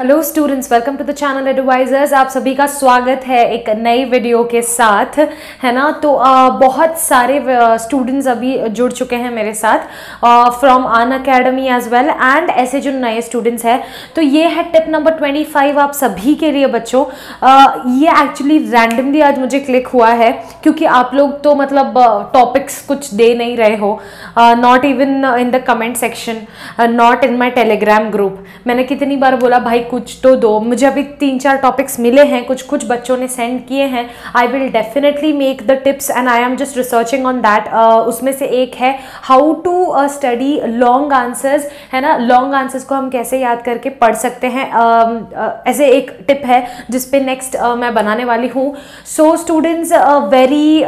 Hello students, welcome to the channel advisers. आप सभी का स्वागत है एक नई वीडियो के साथ, है ना। तो बहुत सारे स्टूडेंट्स अभी जुड़ चुके हैं मेरे साथ from Unacademy as well, and ऐसे जो नए स्टूडेंट्स हैं, तो ये है टिप नंबर 25 आप सभी के लिए बच्चों। ये एक्चुअली रैंडमली आज मुझे क्लिक हुआ है, क्योंकि आप लोग तो मतलब टॉपिक्स कुछ दे नहीं रहे हो, not even in the comment section, not in my Telegram group. मैंने कितनी बार बोला भाई कुछ तो दो। मुझे अभी 3-4 टॉपिक्स मिले हैं, कुछ बच्चों ने सेंड किए हैं। I will definitely make the tips and I am just researching on that. उसमें से एक है how to study long answers, है ना। लॉन्ग आंसर्स को हम कैसे याद करके पढ़ सकते हैं, ऐसे एक टिप है जिसपे नेक्स्ट मैं बनाने वाली हूँ। So students, very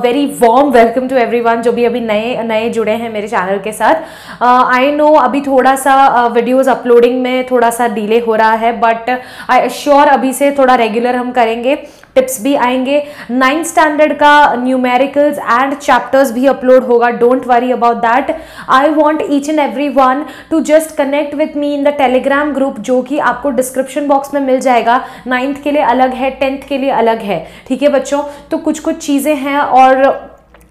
very warm welcome to everyone जो भी अभी नए जुड़े हैं मेरे चैनल के साथ। आई नो अभी थोड़ा सा वीडियोस अपलोडिंग में थोड़ा सा डिले हो रहा है, बट आई एश्योर अभी से थोड़ा रेगुलर हम करेंगे, टिप्स भी आएंगे। 9th स्टैंडर्ड का न्यूमेरिकल्स एंड चैप्टर्स भी अपलोड होगा, don't worry about that. I want each and every one two just connect with me in the Telegram group, जो कि आपको डिस्क्रिप्शन बॉक्स में मिल जाएगा। 9th के लिए अलग है, 10th के लिए अलग है, ठीक है बच्चों। तो कुछ चीज़ें हैं और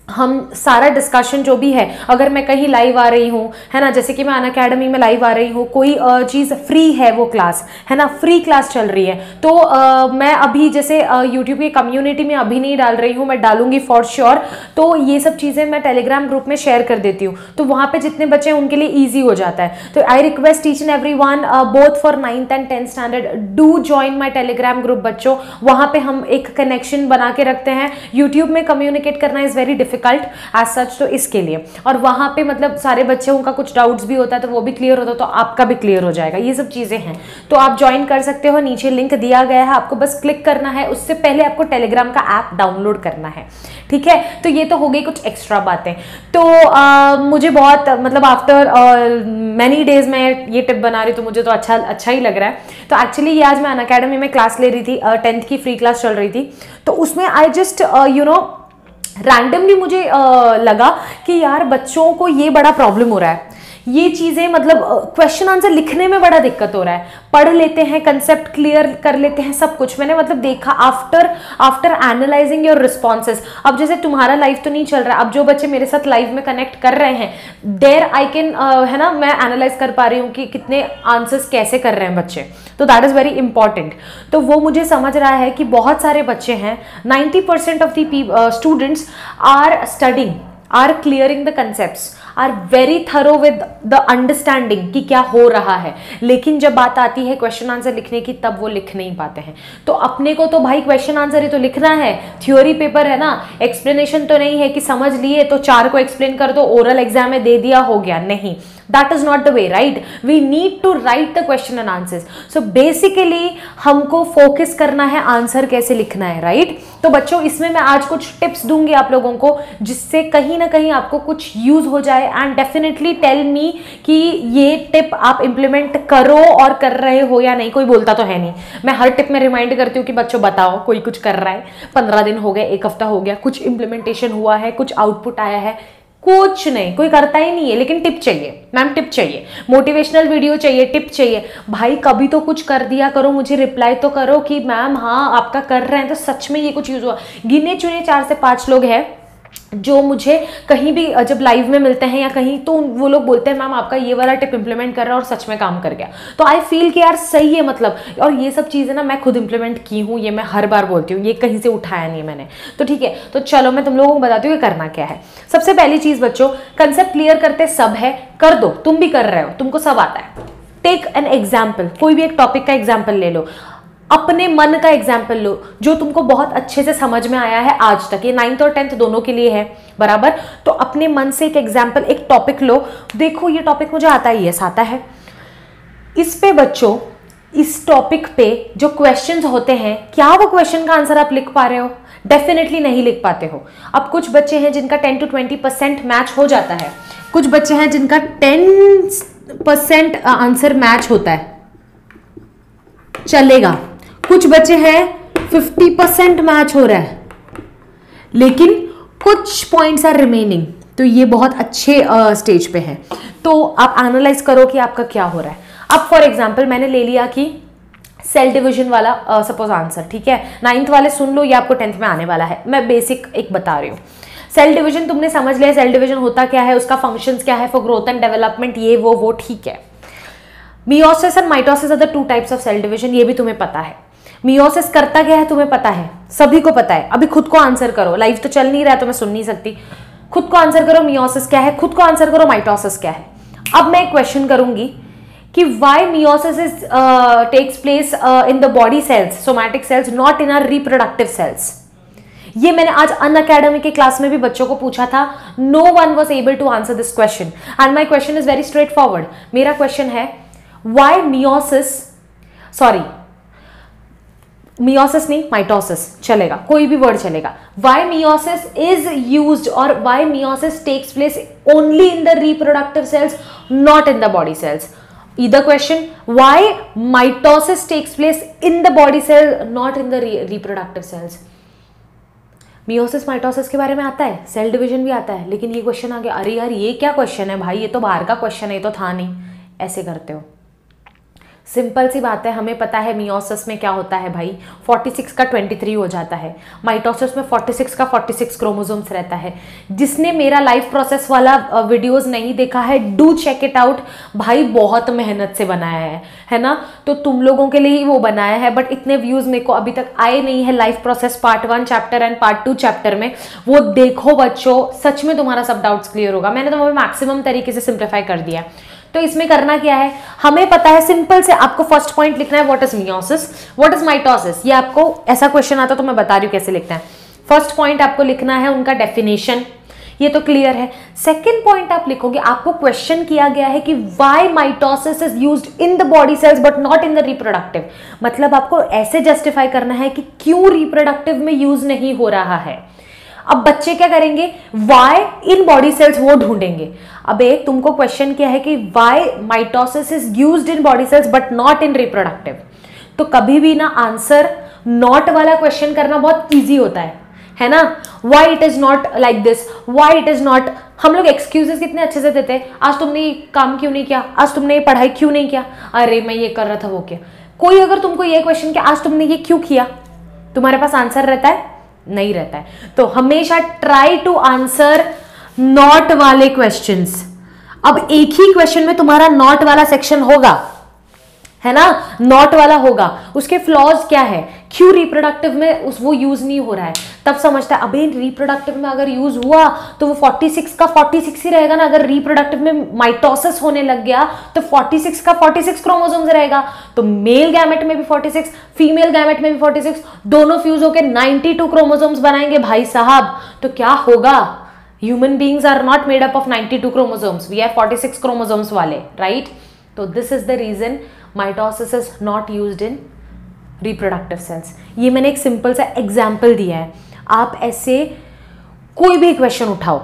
हम सारा डिस्कशन जो भी है, अगर मैं कहीं लाइव आ रही हूँ, है ना, जैसे कि मैं अनअकैडमी में लाइव आ रही हूँ, कोई चीज़ फ्री है, वो क्लास है ना, फ्री क्लास चल रही है, तो मैं अभी जैसे यूट्यूब की कम्युनिटी में अभी नहीं डाल रही हूँ, मैं डालूंगी फॉर श्योर। तो ये सब चीज़ें मैं टेलीग्राम ग्रुप में शेयर कर देती हूँ, तो वहाँ पे जितने बच्चे हैं उनके लिए ईजी हो जाता है। तो I request each and every one both for 9th and 10th standard, do join my Telegram group बच्चों। वहाँ पे हम एक कनेक्शन बना के रखते हैं। यूट्यूब में कम्युनिकेट करना is very difficult as such, तो इसके लिए, और वहां पे मतलब सारे बच्चों का कुछ डाउट्स भी होता है, तो वो भी क्लियर होता है, तो आपका भी क्लियर हो जाएगा। ये सब चीजें हैं, तो आप ज्वाइन कर सकते हो। नीचे लिंक दिया गया है, आपको बस क्लिक करना है। उससे पहले आपको टेलीग्राम का ऐप डाउनलोड करना है, ठीक है। तो ये तो हो गई कुछ एक्स्ट्रा बातें। तो मुझे बहुत मतलब आफ्टर मैनी डेज में ये टिप बना रही, तो मुझे तो अच्छा ही लग रहा है। तो एक्चुअली ये आज मैं अनअकैडमी में क्लास ले रही थी, 10th की फ्री क्लास चल रही थी, तो उसमें आई जस्ट रैंडमली मुझे लगा कि यार बच्चों को ये बड़ा प्रॉब्लम हो रहा है, ये चीज़ें मतलब क्वेश्चन आंसर लिखने में बड़ा दिक्कत हो रहा है। पढ़ लेते हैं, कंसेप्ट क्लियर कर लेते हैं, सब कुछ मैंने मतलब देखा आफ्टर एनालाइजिंग योर रिस्पॉन्सेज। अब जैसे तुम्हारा लाइव तो नहीं चल रहा, अब जो बच्चे मेरे साथ लाइव में कनेक्ट कर रहे हैं, देयर आई कैन है ना, मैं एनालाइज कर पा रही हूँ कि कितने आंसर्स कैसे कर रहे हैं बच्चे, तो दैट इज़ वेरी इंपॉर्टेंट। तो वो मुझे समझ रहा है कि बहुत सारे बच्चे हैं, 90% of the students are studying, are clearing the concepts, are very thorough with the understanding कि क्या हो रहा है, लेकिन जब बात आती है क्वेश्चन आंसर लिखने की, तब वो लिख नहीं पाते हैं। तो अपने को तो भाई क्वेश्चन आंसर ही तो लिखना है, थ्योरी पेपर है ना, एक्सप्लेनेशन तो नहीं है कि समझ लिए तो 4 को एक्सप्लेन कर दो, ओरल एग्जाम में दे दिया हो गया, नहीं, that is not the way, right? We need to write the question and answers. So basically हमको फोकस करना है आंसर कैसे लिखना है, right? तो बच्चों इसमें मैं आज कुछ टिप्स दूंगी आप लोगों को, जिससे कहीं ना कहीं आपको कुछ यूज हो जाए, एंड डेफिनेटली टेल मी कि ये टिप आप इंप्लीमेंट करो और कर रहे हो या नहीं। कोई बोलता तो है नहीं, मैं हर टिप में रिमाइंड करती हूँ कि बच्चों बताओ कोई कुछ कर रहा है, 15 दिन हो गए, 1 हफ्ता हो गया, कुछ इंप्लीमेंटेशन हुआ है, कुछ आउटपुट आया है? कुछ नहीं, कोई करता ही नहीं है, लेकिन टिप चाहिए मैम, टिप चाहिए, मोटिवेशनल वीडियो चाहिए, टिप चाहिए। भाई कभी तो कुछ कर दिया करो, मुझे रिप्लाई तो करो कि मैम हाँ आपका कर रहे हैं, तो सच में ये कुछ यूज हुआ। गिने चुने 4 से 5 लोग हैं जो मुझे कहीं भी जब लाइव में मिलते हैं या कहीं, तो वो लोग बोलते हैं मैम आपका ये वाला टिप इंप्लीमेंट कर रहा है और सच में काम कर गया। तो आई फील कि यार सही है मतलब, और ये सब चीज़ें ना मैं खुद इंप्लीमेंट की हूँ, ये मैं हर बार बोलती हूँ, ये कहीं से उठाया नहीं मैंने। तो ठीक है, तो चलो मैं तुम लोगों को बताती हूँ कि करना क्या है। सबसे पहली चीज़ बच्चों, कंसेप्ट क्लियर करते सब है, कर दो, तुम भी कर रहे हो, तुमको सब आता है। टेक एन एग्जाम्पल, कोई भी एक टॉपिक का एग्जाम्पल ले लो, अपने मन का एग्जाम्पल लो जो तुमको बहुत अच्छे से समझ में आया है आज तक। ये 9th और 10th दोनों के लिए है बराबर। तो अपने मन से एक एग्जाम्पल, एक टॉपिक लो, देखो ये टॉपिक मुझे आता ही है, आता है। इस पे बच्चों, इस टॉपिक पे जो क्वेश्चंस होते हैं, क्या वो क्वेश्चन का आंसर आप लिख पा रहे हो? डेफिनेटली नहीं लिख पाते हो। अब कुछ बच्चे हैं जिनका 10 to 20% मैच हो जाता है, कुछ बच्चे हैं जिनका 10% आंसर मैच होता है, चलेगा। कुछ बच्चे हैं 50% मैच हो रहा है, लेकिन कुछ पॉइंट्स आर रिमेनिंग, तो ये बहुत अच्छे स्टेज पे है। तो आप एनालाइज करो कि आपका क्या हो रहा है। अब फॉर एग्जाम्पल मैंने ले लिया कि सेल डिवीजन वाला सपोज आंसर, ठीक है, 9th वाले सुन लो, ये आपको 10th में आने वाला है, मैं बेसिक एक बता रही हूँ। सेल डिवीजन तुमने समझ लिया, सेल डिवीजन होता क्या है, उसका फंक्शंस क्या है फॉर ग्रोथ एंड डेवलपमेंट, ये वो ठीक है। Meiosis and mitosis are the 2 types of cell division, ये भी तुम्हें पता है। मियोसिस करता क्या है तुम्हें पता है, सभी को पता है। अभी खुद को आंसर करो, लाइव तो चल नहीं रहा है तो मैं सुन नहीं सकती, खुद को आंसर करो मियोसिस क्या है, खुद को आंसर करो माइटोसिस क्या है। अब मैं एक क्वेश्चन करूंगी कि why meiosis is takes place in the body cells, somatic cells, not in our reproductive cells. ये मैंने आज अनअकैडमी के क्लास में भी बच्चों को पूछा था, no one was able to answer this question and my question is very straightforward. मेरा क्वेश्चन है वाई मियोसिस, सॉरी मियोसिस नहीं माइटोसिस चलेगा, कोई भी वर्ड चलेगा, वाई मियोसिस इज यूज्ड और why meiosis takes place only in the reproductive cells not in the body cells. Either question, why mitosis takes place in the body cell not in the reproductive cells। Meiosis mitosis के बारे में आता है, cell division भी आता है, लेकिन ये क्वेश्चन आ गया, अरे यार ये क्या क्वेश्चन है भाई, ये तो बाहर का क्वेश्चन है, ये तो था नहीं, ऐसे करते हो। सिंपल सी बात है, हमें पता है मियोसिस में क्या होता है भाई, 46 का 23 हो जाता है, माइटोसिस में 46 का 46 क्रोमोसोम्स रहता है। जिसने मेरा लाइफ प्रोसेस वाला वीडियोस नहीं देखा है, डू चेक इट आउट भाई, बहुत मेहनत से बनाया है ना, तो तुम लोगों के लिए ही वो बनाया है, बट इतने व्यूज मेरे को अभी तक आए नहीं है life process part 1 chapter and part 2 chapter में। वो देखो बच्चों, सच में तुम्हारा सब डाउट्स क्लियर होगा, मैंने तो मैक्सिमम तरीके से सिंप्लीफाई कर दिया। तो इसमें करना क्या है, हमें पता है सिंपल से, आपको फर्स्ट पॉइंट लिखना है what is meiosis, what is mitosis. ये आपको ऐसा क्वेश्चन आता तो मैं बता रही हूँ कैसे लिखना है। फर्स्ट पॉइंट आपको लिखना है उनका डेफिनेशन, ये तो क्लियर है। सेकंड पॉइंट आप लिखोगे, आपको क्वेश्चन किया गया है कि why mitosis is used in the body cells but not in the reproductive, मतलब आपको ऐसे जस्टिफाई करना है कि क्यों रिप्रोडक्टिव में यूज नहीं हो रहा है। अब बच्चे क्या करेंगे, वाई इन बॉडी सेल्स वो ढूंढेंगे। अब एक तुमको क्वेश्चन किया है कि why mitosis is used in body cells but not in reproductive, तो कभी भी ना आंसर नॉट वाला क्वेश्चन करना बहुत इजी होता है ना। Why it is not like this, why it is not, हम लोग एक्सक्यूजेस कितने अच्छे से देते हैं, आज तुमने ये काम क्यों नहीं किया, आज तुमने ये पढ़ाई क्यों नहीं किया, अरे मैं ये कर रहा था वो किया। कोई अगर तुमको ये क्वेश्चन किया आज तुमने ये क्यों किया, तुम्हारे पास आंसर रहता है, नहीं रहता है। तो हमेशा ट्राई टू आंसर नॉट वाले क्वेश्चंस। अब एक ही क्वेश्चन में तुम्हारा नॉट वाला सेक्शन होगा, है ना, नॉट वाला होगा, उसके फ्लॉज क्या है, क्यों रिप्रोडक्टिव में वो यूज नहीं हो रहा है, तब समझता है अबे रिप्रोडक्टिव में अगर यूज हुआ तो वो 46 का 46 ही रहेगा ना, अगर रिप्रोडक्टिव में माइटोसिस होने लग गया तो 46 का 46 क्रोमोसोम्स रहेगा, तो मेल गैमेट में भी 46, फीमेल गैमेट में भी 46, दोनों फ्यूज होकर 92 क्रोमोसोम्स बनाएंगे भाई साहब। तो क्या होगा, human beings are not made up of 92 chromosomes, we are 46 chromosomes वाले, राइट। तो this is the reason mitosis is not used in reproductive cells. ये मैंने एक सिंपल सा एग्जाम्पल दिया है, आप ऐसे कोई भी क्वेश्चन उठाओ,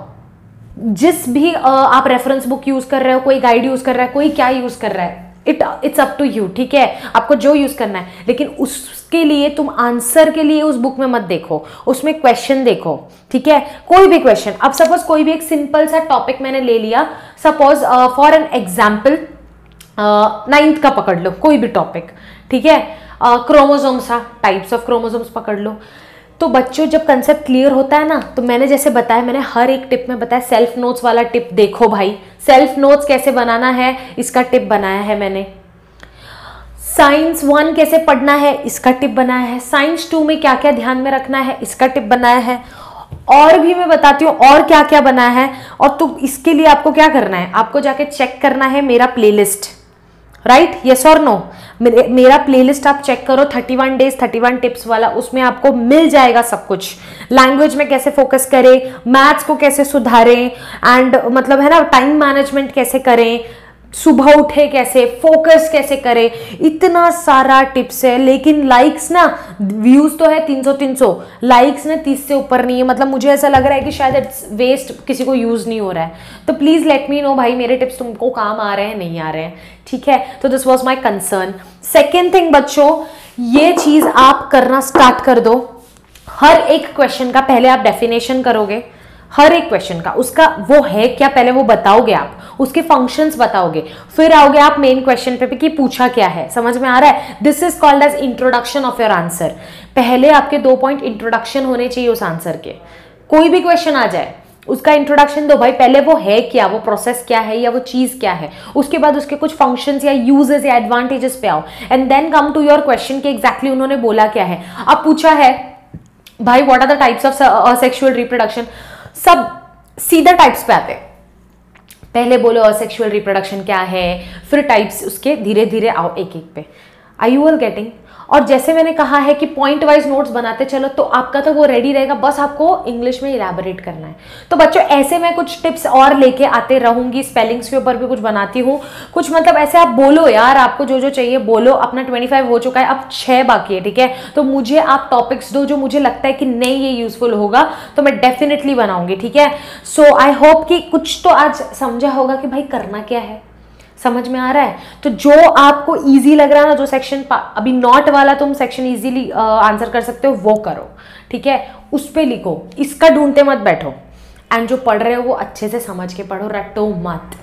जिस भी आप रेफरेंस बुक यूज कर रहे हो, कोई गाइड यूज कर रहा है, कोई क्या यूज कर रहा है, इट्स अप टू यू, ठीक है, आपको जो यूज करना है, लेकिन उसके लिए तुम आंसर के लिए उस बुक में मत देखो, उसमें क्वेश्चन देखो, ठीक है, कोई भी क्वेश्चन। अब सपोज कोई भी एक सिंपल सा टॉपिक मैंने ले लिया, suppose for an example 9th का पकड़ लो, कोई भी टॉपिक, ठीक है, क्रोमोसोम्स, टाइप्स ऑफ क्रोमोसोम्स पकड़ लो। तो बच्चों जब कंसेप्ट क्लियर होता है ना, तो मैंने जैसे बताया, मैंने हर एक टिप में बताया, सेल्फ नोट्स वाला टिप देखो भाई, सेल्फ नोट्स कैसे बनाना है इसका टिप बनाया है मैंने, साइंस 1 कैसे पढ़ना है इसका टिप बनाया है, साइंस 2 में क्या क्या ध्यान में रखना है इसका टिप बनाया है, और भी मैं बताती हूँ और क्या क्या बनाया है। और तो इसके लिए आपको क्या करना है, आपको जाके चेक करना है मेरा प्लेलिस्ट, राइट, यस और नो। मेरा प्लेलिस्ट आप चेक करो, 31 डेज 31 टिप्स वाला, उसमें आपको मिल जाएगा सब कुछ, लैंग्वेज में कैसे फोकस करें, मैथ्स को कैसे सुधारें, एंड मतलब है ना टाइम मैनेजमेंट कैसे करें, सुबह उठे कैसे, फोकस कैसे करें, इतना सारा टिप्स है। लेकिन लाइक्स ना, व्यूज तो है 300 लाइक्स ना 30 से ऊपर नहीं है, मतलब मुझे ऐसा लग रहा है कि शायद इट्स वेस्ट, किसी को यूज नहीं हो रहा है। तो प्लीज लेट मी नो भाई, मेरे टिप्स तुमको काम आ रहे हैं नहीं आ रहे हैं, ठीक है। तो this was my concern. Second thing बच्चों, ये चीज आप करना स्टार्ट कर दो, हर एक क्वेश्चन का पहले आप डेफिनेशन करोगे, हर एक क्वेश्चन का उसका वो है क्या, पहले वो बताओगे आप, उसके फंक्शंस बताओगे, फिर आओगे आप मेन क्वेश्चन पे कि पूछा क्या है। समझ में आ रहा है? This is called as introduction of your answer. पहले आपके 2 पॉइंट इंट्रोडक्शन होने चाहिए उस आंसर के। कोई भी क्वेश्चन आ जाए उसका इंट्रोडक्शन दो भाई, पहले वो है क्या, वो प्रोसेस क्या है या वो चीज क्या है, उसके बाद उसके कुछ फंक्शंस या यूजेस या एडवांटेजेस पे आओ, and then come to your question कि एग्जैक्टली उन्होंने बोला क्या है। अब पूछा है भाई what are the types of sexual reproduction, सब सीधा टाइप्स पे आते हैं। पहले बोलो असेक्सुअल रिप्रोडक्शन क्या है, फिर टाइप्स, उसके धीरे धीरे आओ एक एक पे। Are you all getting? और जैसे मैंने कहा है कि पॉइंट वाइज नोट्स बनाते चलो, तो आपका तो वो रेडी रहेगा, बस आपको इंग्लिश में इलैबोरेट करना है। तो बच्चों ऐसे मैं कुछ टिप्स और लेके आते रहूंगी, स्पेलिंग्स के ऊपर भी कुछ बनाती हूँ कुछ, मतलब ऐसे आप बोलो यार, आपको जो जो चाहिए बोलो। अपना 25 हो चुका है, अब 6 बाकी है, ठीक है? तो मुझे आप टॉपिक्स दो जो मुझे लगता है कि नहीं ये यूजफुल होगा, तो मैं डेफिनेटली बनाऊंगी, ठीक है? सो आई होप कि कुछ तो आज समझा होगा कि भाई करना क्या है, समझ में आ रहा है? तो जो आपको इजी लग रहा है ना, जो सेक्शन अभी नॉट वाला तुम सेक्शन इजीली आंसर कर सकते हो वो करो, ठीक है? उस पे लिखो, इसका ढूंढते मत बैठो, एंड जो पढ़ रहे हो वो अच्छे से समझ के पढ़ो, रटो मत,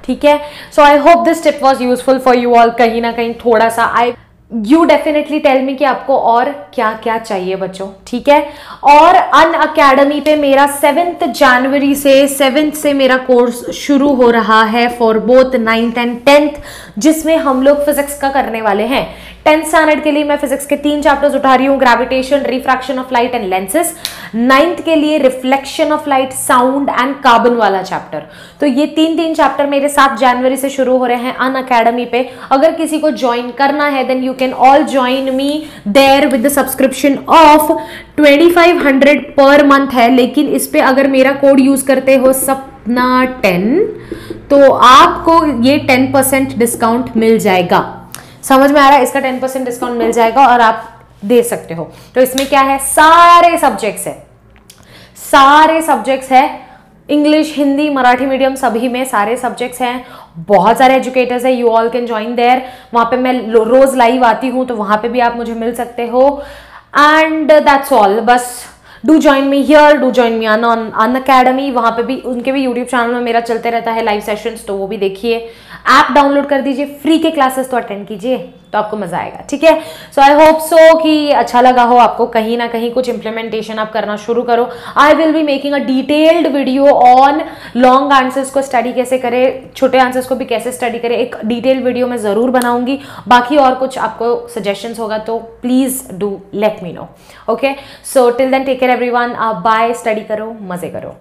ठीक है? So I hope this tip was useful for you all. कहीं ना कहीं थोड़ा सा यू डेफिनेटली टेल मी कि आपको और क्या क्या चाहिए बच्चों, ठीक है? और अन अकेडमी पे मेरा 7 जनवरी से मेरा कोर्स शुरू हो रहा है for both 9th and 10th, जिसमें हम लोग फिजिक्स का करने वाले हैं। 10th स्टैंडर्ड के लिए मैं फिजिक्स के 3 चैप्टर्स उठा रही हूँ, gravitation, refraction of light and lenses. 9th के लिए reflection of light, sound and carbon वाला चैप्टर। तो ये 3 चैप्टर मेरे 7 जनवरी से शुरू हो रहे हैं अन अकेडमी पे। अगर किसी को ज्वाइन करना है then you can all join me there with the subscription of 2500 per month है, लेकिन इस पे अगर मेरा कोड यूज करते हो सपना 10 तो आपको ये 10% डिस्काउंट मिल जाएगा। समझ में आ रहा है? इसका 10% डिस्काउंट मिल जाएगा और आप दे सकते हो। तो इसमें क्या है, सारे सब्जेक्ट्स है, सारे सब्जेक्ट्स है, इंग्लिश, हिंदी, मराठी मीडियम सभी में सारे सब्जेक्ट्स हैं। बहुत सारे एजुकेटर्स है, you all can join there. वहां पे मैं रोज लाइव आती हूँ, तो वहां पे भी आप मुझे मिल सकते हो। एंड दैट्स ऑल, बस do join me here, do join me Unacademy. वहां पे भी उनके भी यूट्यूब चैनल में मेरा चलते रहता है लाइव सेशंस, तो वो भी देखिए। ऐप डाउनलोड कर दीजिए, फ्री के क्लासेस तो अटेंड कीजिए, तो आपको मजा आएगा, ठीक है? सो आई होप सो कि अच्छा लगा हो आपको, कहीं ना कहीं कुछ इंप्लीमेंटेशन आप करना शुरू करो। I will be making a detailed video on long answers को स्टडी कैसे करें, छोटे आंसर्स को भी कैसे स्टडी करें, एक डिटेल्ड वीडियो मैं जरूर बनाऊंगी। बाकी और कुछ आपको सजेशंस होगा तो please do let me know, okay? So till then take care everyone, bye, study करो, मजे करो।